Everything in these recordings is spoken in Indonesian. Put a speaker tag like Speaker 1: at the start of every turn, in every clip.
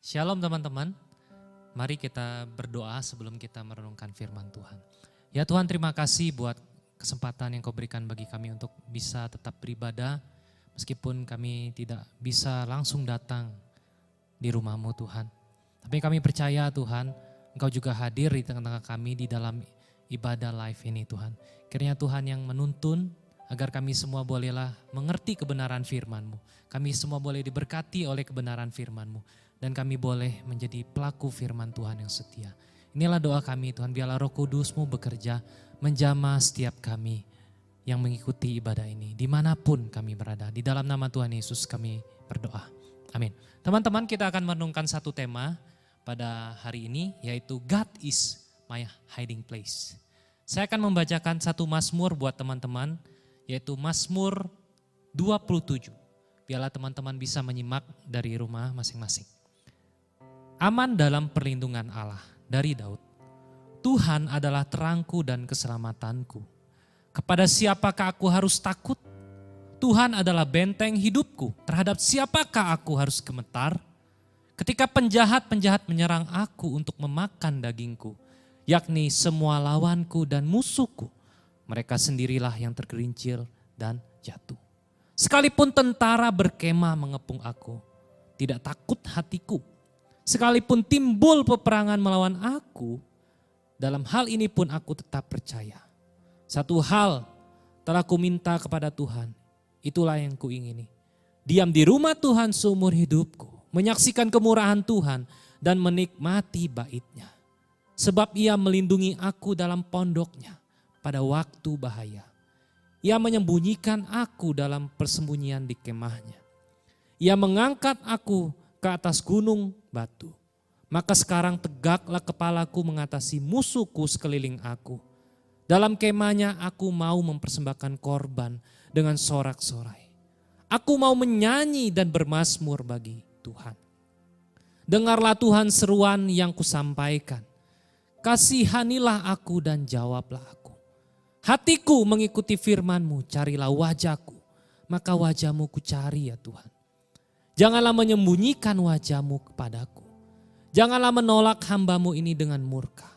Speaker 1: Shalom teman-teman, mari kita berdoa sebelum kita merenungkan firman Tuhan. Ya Tuhan, terima kasih buat kesempatan yang Kau berikan bagi kami untuk bisa tetap beribadah meskipun kami tidak bisa langsung datang di rumah-Mu Tuhan. Tapi kami percaya Tuhan, Engkau juga hadir di tengah-tengah kami di dalam ibadah live ini Tuhan. Kiranya Tuhan yang menuntun agar kami semua bolehlah mengerti kebenaran firman-Mu. Kami semua boleh diberkati oleh kebenaran firman-Mu. Dan kami boleh menjadi pelaku firman Tuhan yang setia. Inilah doa kami Tuhan, biarlah Roh Kudus-Mu bekerja menjamah setiap kami yang mengikuti ibadah ini. Dimanapun kami berada, di dalam nama Tuhan Yesus kami berdoa. Amin. Teman-teman, kita akan merenungkan satu tema pada hari ini, yaitu God is my hiding place. Saya akan membacakan satu Mazmur buat teman-teman, yaitu Mazmur 27. Biarlah teman-teman bisa menyimak dari rumah masing-masing. Aman dalam perlindungan Allah, dari Daud. Tuhan adalah terangku dan keselamatanku. Kepada siapakah aku harus takut? Tuhan adalah benteng hidupku. Terhadap siapakah aku harus gemetar? Ketika penjahat-penjahat menyerang aku untuk memakan dagingku, yakni semua lawanku dan musuhku, mereka sendirilah yang tergerincir dan jatuh. Sekalipun tentara berkemah mengepung aku, tidak takut hatiku. Sekalipun timbul peperangan melawan aku, dalam hal ini pun aku tetap percaya. Satu hal telah ku minta kepada Tuhan, itulah yang kuingini. Diam di rumah Tuhan seumur hidupku, menyaksikan kemurahan Tuhan dan menikmati bait-Nya. Sebab Ia melindungi aku dalam pondok-Nya pada waktu bahaya. Ia menyembunyikan aku dalam persembunyian di kemah-Nya. Ia mengangkat aku ke atas gunung batu. Maka sekarang tegaklah kepalaku mengatasi musuhku sekeliling aku. Dalam kemahnya aku mau mempersembahkan korban dengan sorak-sorai. Aku mau menyanyi dan bermazmur bagi Tuhan. Dengarlah Tuhan seruan yang kusampaikan. Kasihanilah aku dan jawablah aku. Hatiku mengikuti firman-Mu, carilah wajah-Ku. Maka wajah-Mu ku cari ya Tuhan. Janganlah menyembunyikan wajah-Mu kepadaku. Janganlah menolak hamba-Mu ini dengan murka.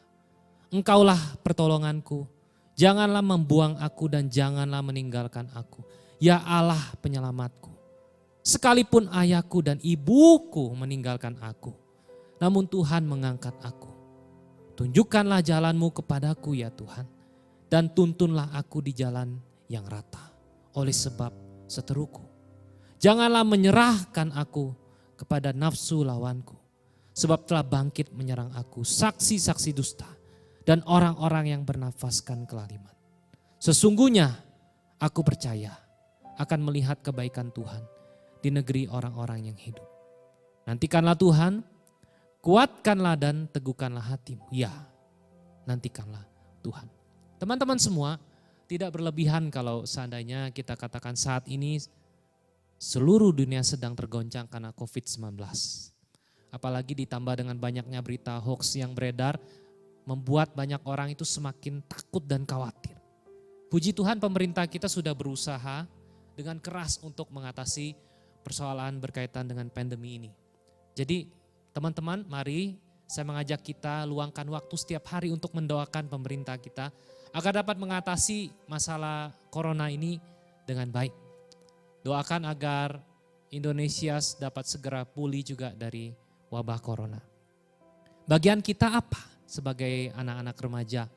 Speaker 1: Engkaulah pertolonganku. Janganlah membuang aku dan janganlah meninggalkan aku. Ya Allah penyelamatku. Sekalipun ayahku dan ibuku meninggalkan aku, namun Tuhan mengangkat aku. Tunjukkanlah jalan-Mu kepadaku ya Tuhan. Dan tuntunlah aku di jalan yang rata. Oleh sebab seteruku. Janganlah menyerahkan aku kepada nafsu lawanku. Sebab telah bangkit menyerang aku saksi-saksi dusta dan orang-orang yang bernafaskan kelaliman. Sesungguhnya aku percaya akan melihat kebaikan Tuhan di negeri orang-orang yang hidup. Nantikanlah Tuhan, kuatkanlah dan teguhkanlah hatimu. Ya, nantikanlah Tuhan. Teman-teman semua, tidak berlebihan kalau seandainya kita katakan saat ini seluruh dunia sedang tergoncang karena COVID-19. Apalagi ditambah dengan banyaknya berita hoax yang beredar, membuat banyak orang itu semakin takut dan khawatir. Puji Tuhan pemerintah kita sudah berusaha dengan keras untuk mengatasi persoalan berkaitan dengan pandemi ini. Jadi teman-teman, mari saya mengajak kita luangkan waktu setiap hari untuk mendoakan pemerintah kita agar dapat mengatasi masalah corona ini dengan baik. Doakan agar Indonesia dapat segera pulih juga dari wabah corona. Bagian kita apa sebagai anak-anak remaja?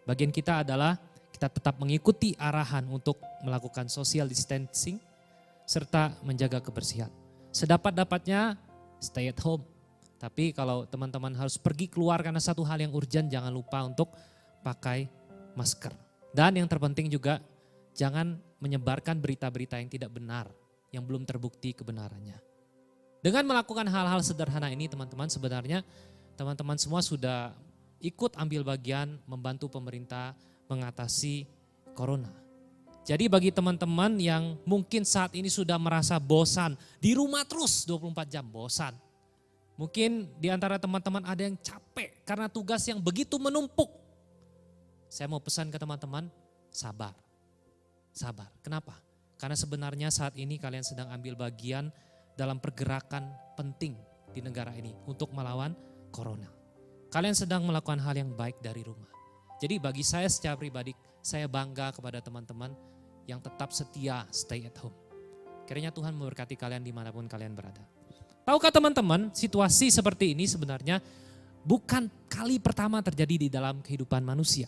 Speaker 1: Bagian kita adalah kita tetap mengikuti arahan untuk melakukan social distancing serta menjaga kebersihan. Sedapat-dapatnya stay at home. Tapi kalau teman-teman harus pergi keluar karena satu hal yang urgent, jangan lupa untuk pakai masker. Dan yang terpenting juga jangan menyebarkan berita-berita yang tidak benar, yang belum terbukti kebenarannya. Dengan melakukan hal-hal sederhana ini teman-teman, sebenarnya teman-teman semua sudah ikut ambil bagian membantu pemerintah mengatasi corona. Jadi bagi teman-teman yang mungkin saat ini sudah merasa bosan, di rumah terus 24 jam bosan. Mungkin di antara teman-teman ada yang capek karena tugas yang begitu menumpuk. Saya mau pesan ke teman-teman, sabar. Sabar. Kenapa? Karena sebenarnya saat ini kalian sedang ambil bagian dalam pergerakan penting di negara ini untuk melawan corona. Kalian sedang melakukan hal yang baik dari rumah. Jadi bagi saya secara pribadi, saya bangga kepada teman-teman yang tetap setia stay at home. Kiranya Tuhan memberkati kalian dimanapun kalian berada. Tahukah teman-teman, situasi seperti ini sebenarnya bukan kali pertama terjadi di dalam kehidupan manusia.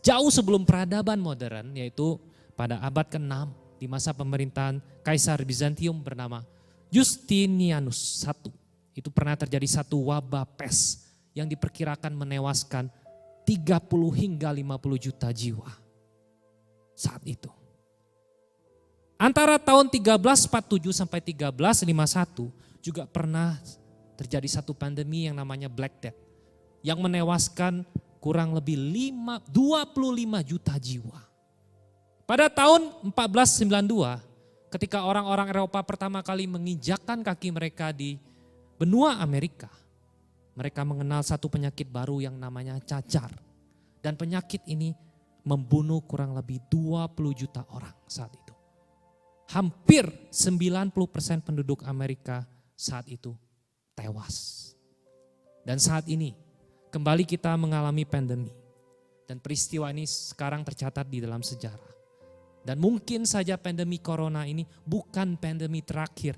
Speaker 1: Jauh sebelum peradaban modern, yaitu pada abad ke-6 di masa pemerintahan Kaisar Bizantium bernama Justinianus I. Itu pernah terjadi satu wabah pes yang diperkirakan menewaskan 30 hingga 50 juta jiwa saat itu. Antara tahun 1347 sampai 1351 juga pernah terjadi satu pandemi yang namanya Black Death yang menewaskan kurang lebih 25 juta jiwa. Pada tahun 1492 ketika orang-orang Eropa pertama kali menginjakkan kaki mereka di benua Amerika, mereka mengenal satu penyakit baru yang namanya cacar. Dan penyakit ini membunuh kurang lebih 20 juta orang saat itu. Hampir 90% penduduk Amerika saat itu tewas. Dan saat ini kembali kita mengalami pandemi. Dan peristiwa ini sekarang tercatat di dalam sejarah. Dan mungkin saja pandemi corona ini bukan pandemi terakhir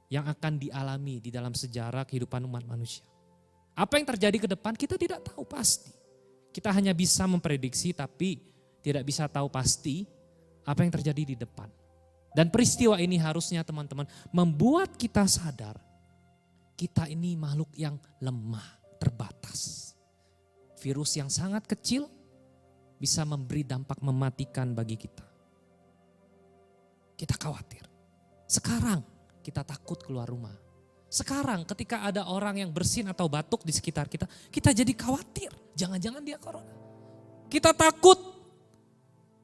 Speaker 1: yang akan dialami di dalam sejarah kehidupan umat manusia. Apa yang terjadi ke depan kita tidak tahu pasti. Kita hanya bisa memprediksi tapi tidak bisa tahu pasti apa yang terjadi di depan. Dan peristiwa ini harusnya teman-teman membuat kita sadar kita ini makhluk yang lemah, terbatas. Virus yang sangat kecil bisa memberi dampak mematikan bagi kita. Kita khawatir. Sekarang kita takut keluar rumah. Sekarang ketika ada orang yang bersin atau batuk di sekitar kita, kita jadi khawatir. Jangan-jangan dia corona. Kita takut.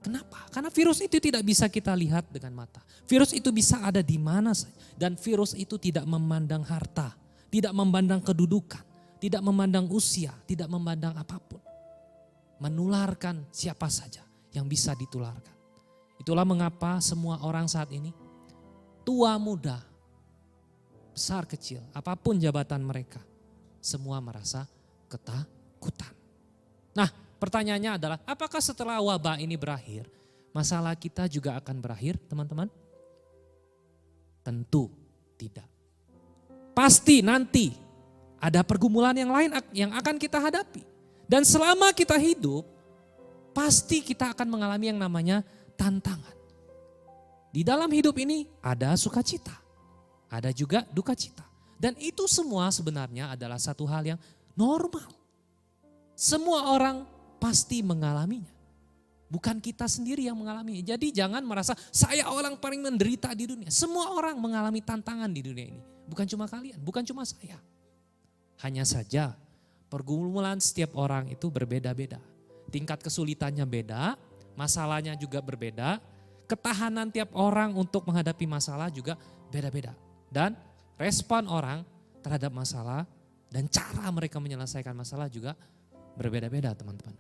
Speaker 1: Kenapa? Karena virus itu tidak bisa kita lihat dengan mata. Virus itu bisa ada di mana saja. Dan virus itu tidak memandang harta, tidak memandang kedudukan, tidak memandang usia, tidak memandang apapun. Menularkan siapa saja yang bisa ditularkan. Itulah mengapa semua orang saat ini, tua muda, besar kecil, apapun jabatan mereka, semua merasa ketakutan. Nah, pertanyaannya adalah apakah setelah wabah ini berakhir, masalah kita juga akan berakhir, teman-teman? Tentu tidak. Pasti nanti ada pergumulan yang lain yang akan kita hadapi. Dan selama kita hidup, pasti kita akan mengalami yang namanya tantangan. Di dalam hidup ini ada sukacita. Ada juga duka cita. Dan itu semua sebenarnya adalah satu hal yang normal. Semua orang pasti mengalaminya. Bukan kita sendiri yang mengalaminya. Jadi jangan merasa saya orang paling menderita di dunia. Semua orang mengalami tantangan di dunia ini. Bukan cuma kalian, bukan cuma saya. Hanya saja pergumulan setiap orang itu berbeda-beda. Tingkat kesulitannya beda, masalahnya juga berbeda. Ketahanan tiap orang untuk menghadapi masalah juga beda-beda. Dan respon orang terhadap masalah dan cara mereka menyelesaikan masalah juga berbeda-beda, teman-teman.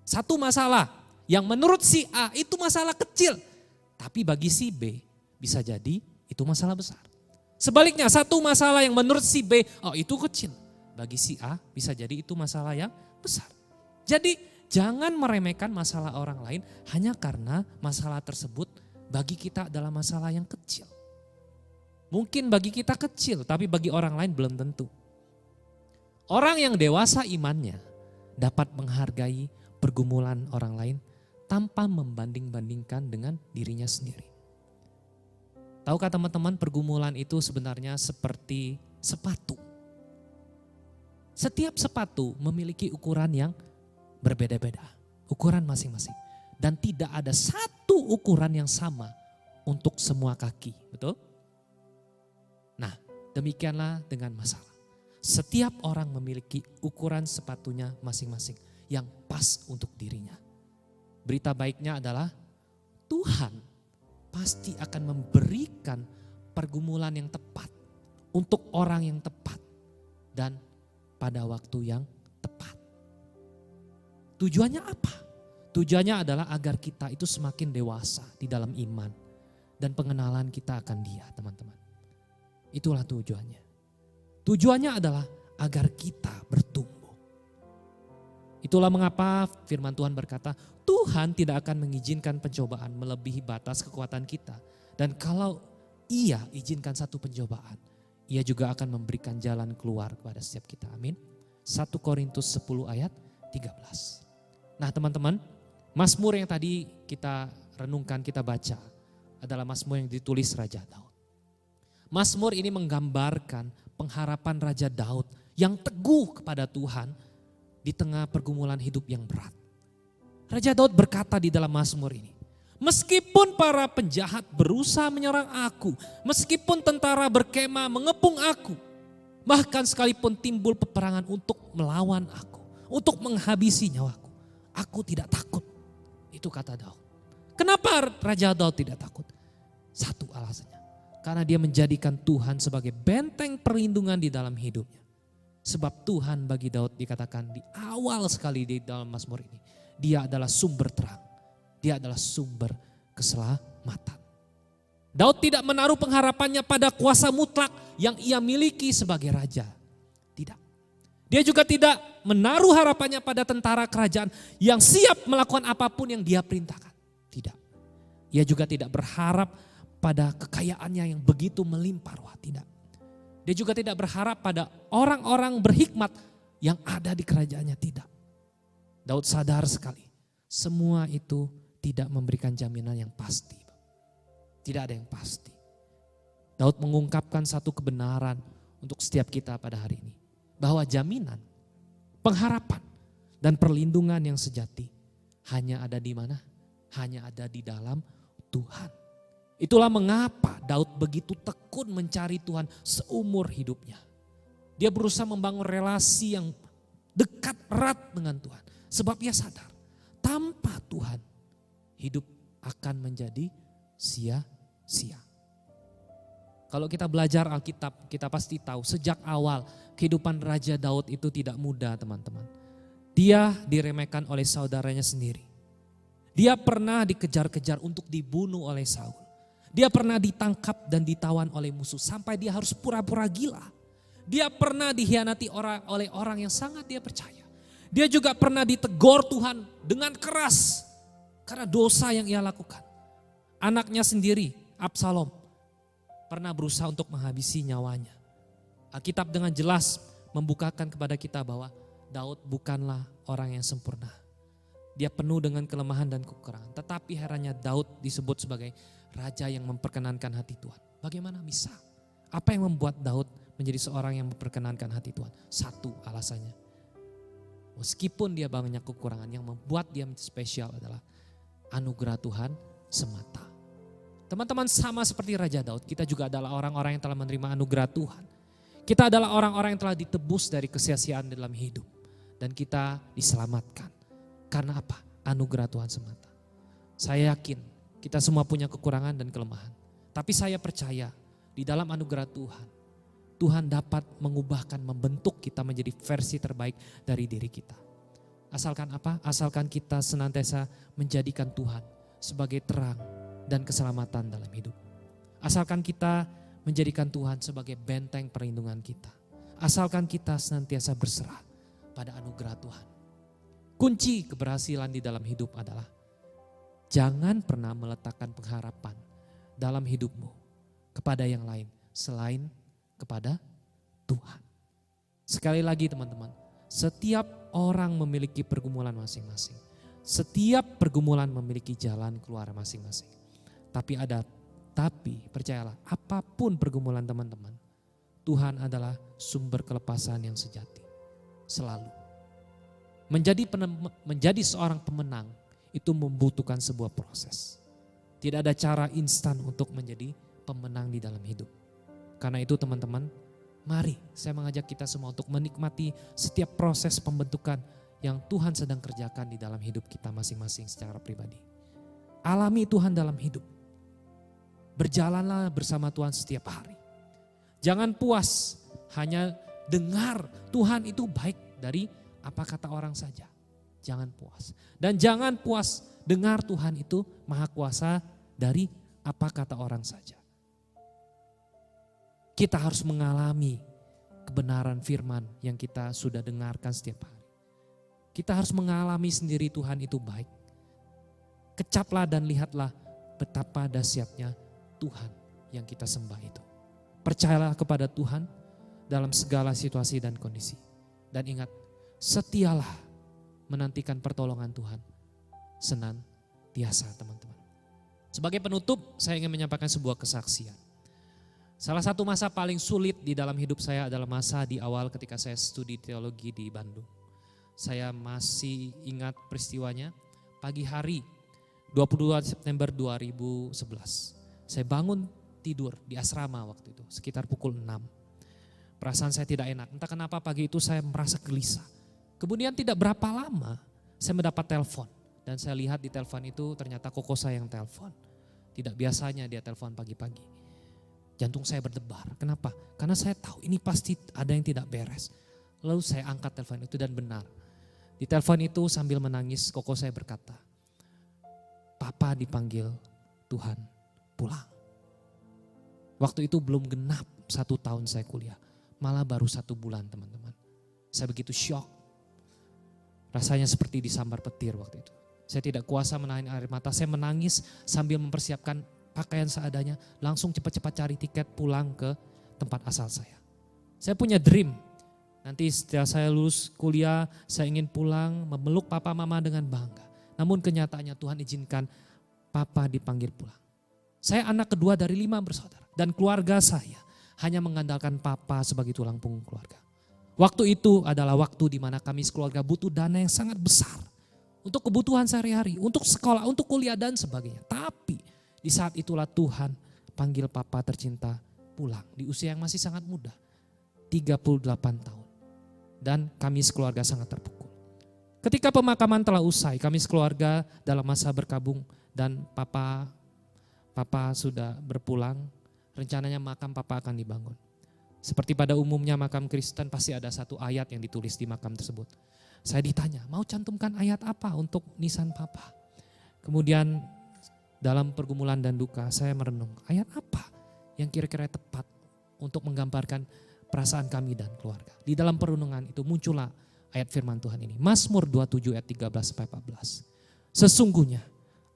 Speaker 1: Satu masalah yang menurut si A itu masalah kecil, tapi bagi si B bisa jadi itu masalah besar. Sebaliknya satu masalah yang menurut si B, oh itu kecil, bagi si A bisa jadi itu masalah yang besar. Jadi jangan meremehkan masalah orang lain hanya karena masalah tersebut bagi kita adalah masalah yang kecil. Mungkin bagi kita kecil, tapi bagi orang lain belum tentu. Orang yang dewasa imannya dapat menghargai pergumulan orang lain tanpa membanding-bandingkan dengan dirinya sendiri. Tahukah teman-teman, pergumulan itu sebenarnya seperti sepatu. Setiap sepatu memiliki ukuran yang berbeda-beda, ukuran masing-masing. Dan tidak ada satu ukuran yang sama untuk semua kaki, betul? Nah, demikianlah dengan masalah. Setiap orang memiliki ukuran sepatunya masing-masing yang pas untuk dirinya. Berita baiknya adalah Tuhan pasti akan memberikan pergumulan yang tepat untuk orang yang tepat dan pada waktu yang tepat. Tujuannya apa? Tujuannya adalah agar kita itu semakin dewasa di dalam iman dan pengenalan kita akan Dia, teman-teman. Itulah tujuannya.
Speaker 2: Tujuannya adalah agar kita bertumbuh. Itulah mengapa firman Tuhan berkata, Tuhan tidak akan mengizinkan pencobaan melebihi batas kekuatan kita. Dan kalau Ia izinkan satu pencobaan, Ia juga akan memberikan jalan keluar kepada setiap kita. Amin. 1 Korintus 10 ayat 13. Nah teman-teman, Mazmur yang tadi kita renungkan, kita baca adalah Mazmur yang ditulis Raja Daud. Mazmur ini menggambarkan pengharapan Raja Daud yang teguh kepada Tuhan di tengah pergumulan hidup yang berat. Raja Daud berkata di dalam Mazmur ini, meskipun para penjahat berusaha menyerang aku, meskipun tentara berkemah mengepung aku, bahkan sekalipun timbul peperangan untuk melawan aku, untuk menghabisi nyawaku, aku tidak takut. Itu kata Daud. Kenapa Raja Daud tidak takut? Satu alasannya, karena dia menjadikan Tuhan sebagai benteng perlindungan di dalam hidupnya. Sebab Tuhan bagi Daud dikatakan di awal sekali di dalam Mazmur ini, Dia adalah sumber terang, Dia adalah sumber keselamatan. Daud tidak menaruh pengharapannya pada kuasa mutlak yang ia miliki sebagai raja. Tidak. Dia juga tidak menaruh harapannya pada tentara kerajaan yang siap melakukan apapun yang dia perintahkan. Tidak. Ia juga tidak berharap pada kekayaannya yang begitu melimpah ruah. Tidak. Dia juga tidak berharap pada orang-orang berhikmat yang ada di kerajaannya. Tidak. Daud sadar sekali, semua itu tidak memberikan jaminan yang pasti. Tidak ada yang pasti. Daud mengungkapkan satu kebenaran untuk setiap kita pada hari ini. Bahwa jaminan, pengharapan, dan perlindungan yang sejati hanya ada di mana? Hanya ada di dalam Tuhan. Itulah mengapa Daud begitu tekun mencari Tuhan seumur hidupnya. Dia berusaha membangun relasi yang dekat erat dengan Tuhan. Sebab ia sadar, tanpa Tuhan hidup akan menjadi sia-sia. Kalau kita belajar Alkitab, kita pasti tahu sejak awal kehidupan Raja Daud itu tidak mudah, teman-teman. Dia diremehkan oleh saudaranya sendiri. Dia pernah dikejar-kejar untuk dibunuh oleh Saul. Dia pernah ditangkap dan ditawan oleh musuh sampai dia harus pura-pura gila. Dia pernah dikhianati oleh orang yang sangat dia percaya. Dia juga pernah ditegur Tuhan dengan keras karena dosa yang ia lakukan. Anaknya sendiri, Absalom, pernah berusaha untuk menghabisi nyawanya. Alkitab dengan jelas membukakan kepada kita bahwa Daud bukanlah orang yang sempurna. Dia penuh dengan kelemahan dan kekurangan. Tetapi herannya Daud disebut sebagai raja yang memperkenankan hati Tuhan. Bagaimana bisa? Apa yang membuat Daud menjadi seorang yang memperkenankan hati Tuhan? Satu alasannya. Meskipun dia banyak kekurangan, yang membuat dia spesial adalah anugerah Tuhan semata. Teman-teman, sama seperti Raja Daud, kita juga adalah orang-orang yang telah menerima anugerah Tuhan. Kita adalah orang-orang yang telah ditebus dari kesia-siaan dalam hidup. Dan kita diselamatkan. Karena apa? Anugerah Tuhan semata. Saya yakin kita semua punya kekurangan dan kelemahan. Tapi saya percaya di dalam anugerah Tuhan, Tuhan dapat mengubahkan, membentuk kita menjadi versi terbaik dari diri kita. Asalkan apa? Asalkan kita senantiasa menjadikan Tuhan sebagai terang dan keselamatan dalam hidup. Asalkan kita menjadikan Tuhan sebagai benteng perlindungan kita. Asalkan kita senantiasa berserah pada anugerah Tuhan. Kunci keberhasilan di dalam hidup adalah jangan pernah meletakkan pengharapan dalam hidupmu kepada yang lain selain kepada Tuhan. Sekali lagi teman-teman, setiap orang memiliki pergumulan masing-masing. Setiap pergumulan memiliki jalan keluar masing-masing. Tapi percayalah, apapun pergumulan teman-teman, Tuhan adalah sumber kelepasan yang sejati. Selalu. Menjadi seorang pemenang itu membutuhkan sebuah proses. Tidak ada cara instan untuk menjadi pemenang di dalam hidup. Karena itu teman-teman, mari saya mengajak kita semua untuk menikmati setiap proses pembentukan yang Tuhan sedang kerjakan di dalam hidup kita masing-masing secara pribadi. Alami Tuhan dalam hidup. Berjalanlah bersama Tuhan setiap hari. Jangan puas hanya dengar Tuhan itu baik dari apa kata orang saja. Jangan puas. Dan jangan puas dengar Tuhan itu maha kuasa dari apa kata orang saja. Kita harus mengalami kebenaran firman yang kita sudah dengarkan setiap hari. Kita harus mengalami sendiri Tuhan itu baik. Kecaplah dan lihatlah betapa dahsyatnya Tuhan yang kita sembah itu. Percayalah kepada Tuhan dalam segala situasi dan kondisi. Dan ingat, setialah menantikan pertolongan Tuhan senantiasa, teman-teman. Sebagai penutup, saya ingin menyampaikan sebuah kesaksian. Salah satu masa paling sulit di dalam hidup saya adalah masa di awal ketika saya studi teologi di Bandung. Saya masih ingat peristiwanya, pagi hari 22 September 2011. Saya bangun tidur di asrama waktu itu, sekitar pukul 6. Perasaan saya tidak enak, entah kenapa pagi itu saya merasa gelisah. Kemudian tidak berapa lama saya mendapat telepon. Dan saya lihat di telepon itu ternyata koko saya yang telepon. Tidak biasanya dia telepon pagi-pagi. Jantung saya berdebar. Kenapa? Karena saya tahu ini pasti ada yang tidak beres. Lalu saya angkat telepon itu dan benar. Di telepon itu sambil menangis koko saya berkata, "Papa dipanggil Tuhan pulang." Waktu itu belum genap 1 tahun saya kuliah. Malah baru 1 bulan, teman-teman. Saya begitu syok. Rasanya seperti disambar petir waktu itu. Saya tidak kuasa menahan air mata. Saya menangis sambil mempersiapkan pakaian seadanya. Langsung cepat-cepat cari tiket pulang ke tempat asal saya. Saya punya dream. Nanti setelah saya lulus kuliah, saya ingin pulang memeluk papa mama dengan bangga. Namun kenyataannya Tuhan izinkan papa dipanggil pulang. Saya anak kedua dari 5 bersaudara. Dan keluarga saya hanya mengandalkan papa sebagai tulang punggung keluarga. Waktu itu adalah waktu di mana kami sekeluarga butuh dana yang sangat besar. Untuk kebutuhan sehari-hari, untuk sekolah, untuk kuliah dan sebagainya. Tapi di saat itulah Tuhan panggil papa tercinta pulang di usia yang masih sangat muda. 38 tahun. Dan kami sekeluarga sangat terpukul. Ketika pemakaman telah usai, kami sekeluarga dalam masa berkabung dan papa sudah berpulang. Rencananya makam papa akan dibangun. Seperti pada umumnya makam Kristen pasti ada satu ayat yang ditulis di makam tersebut. Saya ditanya, mau cantumkan ayat apa untuk nisan papa? Kemudian dalam pergumulan dan duka saya merenung, ayat apa yang kira-kira tepat untuk menggambarkan perasaan kami dan keluarga. Di dalam perenungan itu muncullah ayat firman Tuhan ini. Mazmur 27 ayat 13-14. Sesungguhnya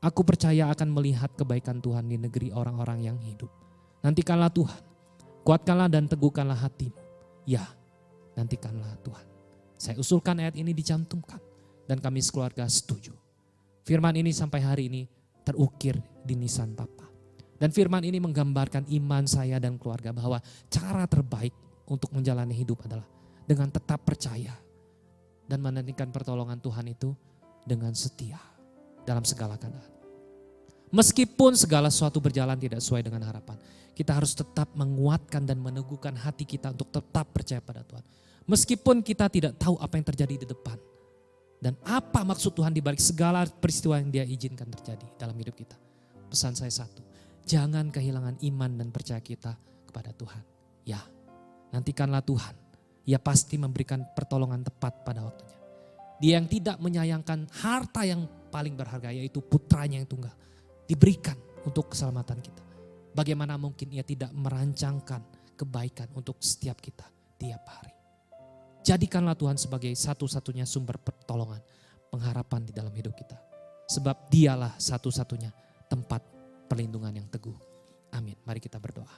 Speaker 2: aku percaya akan melihat kebaikan Tuhan di negeri orang-orang yang hidup. Nantikanlah Tuhan, kuatkanlah dan teguhkanlah hatimu. Ya, nantikanlah Tuhan. Saya usulkan ayat ini dicantumkan dan kami sekeluarga setuju. Firman ini sampai hari ini terukir di nisan papa. Dan firman ini menggambarkan iman saya dan keluarga bahwa cara terbaik untuk menjalani hidup adalah dengan tetap percaya dan menantikan pertolongan Tuhan itu dengan setia dalam segala keadaan. Meskipun segala sesuatu berjalan tidak sesuai dengan harapan, kita harus tetap menguatkan dan meneguhkan hati kita untuk tetap percaya pada Tuhan. Meskipun kita tidak tahu apa yang terjadi di depan. Dan apa maksud Tuhan di balik segala peristiwa yang Dia izinkan terjadi dalam hidup kita. Pesan saya satu, jangan kehilangan iman dan percaya kita kepada Tuhan. Ya, nantikanlah Tuhan. Ia pasti memberikan pertolongan tepat pada waktunya. Dia yang tidak menyayangkan harta yang paling berharga, yaitu putranya yang tunggal. Diberikan untuk keselamatan kita. Bagaimana mungkin Ia tidak merancangkan kebaikan untuk setiap kita tiap hari. Jadikanlah Tuhan sebagai satu-satunya sumber pertolongan, pengharapan di dalam hidup kita. Sebab Dialah satu-satunya tempat perlindungan yang teguh. Amin. Mari kita berdoa.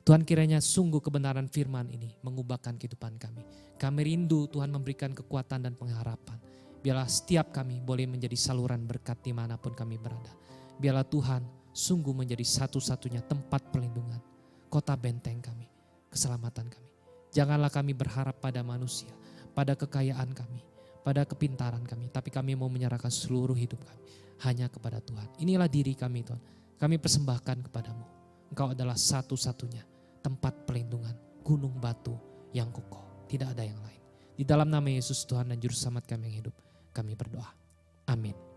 Speaker 2: Tuhan, kiranya sungguh kebenaran firman ini mengubahkan kehidupan kami. Kami rindu Tuhan memberikan kekuatan dan pengharapan. Biarlah setiap kami boleh menjadi saluran berkat dimanapun kami berada. Biarlah Tuhan sungguh menjadi satu-satunya tempat perlindungan, kota benteng kami, keselamatan kami. Janganlah kami berharap pada manusia, pada kekayaan kami, pada kepintaran kami. Tapi kami mau menyerahkan seluruh hidup kami hanya kepada Tuhan. Inilah diri kami Tuhan. Kami persembahkan kepadamu. Engkau adalah satu-satunya tempat perlindungan, gunung batu yang kokoh. Tidak ada yang lain. Di dalam nama Yesus Tuhan dan Juru Selamat kami yang hidup, kami berdoa. Amin.